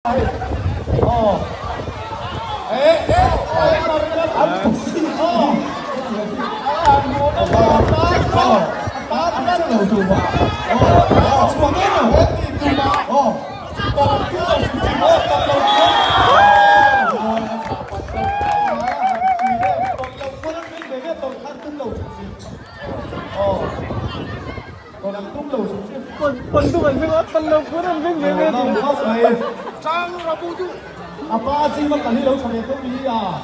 Ê, apa sih mak kali lo sampai tu ni ya?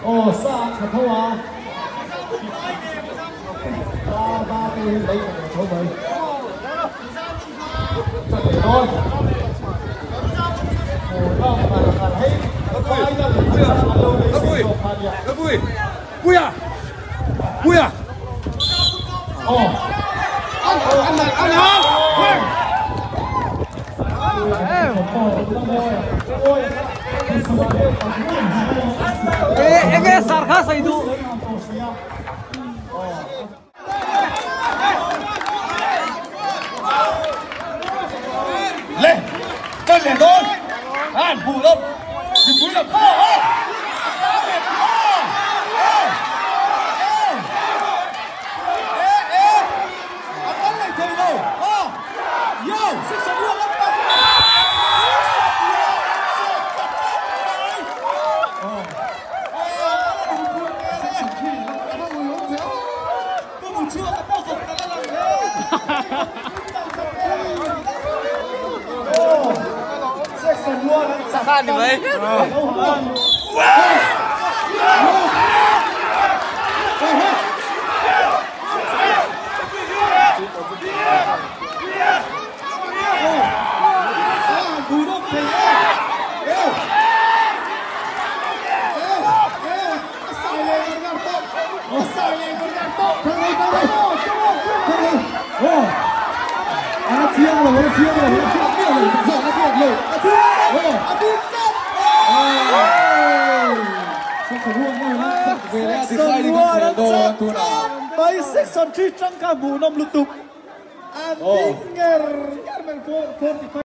Oh, sa cakap ah. Ba tu ni lấy chỗ vậy. Chắc để thôi. Oh, mà thấy nó quay ra thì nó vui. Nó vui. Vui à? Vui à? Oh. Ăn nào? Ege sarha saydu. Lên, cân liền thôi. An bù lông, thì bù lông. Saan di ba? Baik section 3 trangka bu nom lutuk. Anting nger men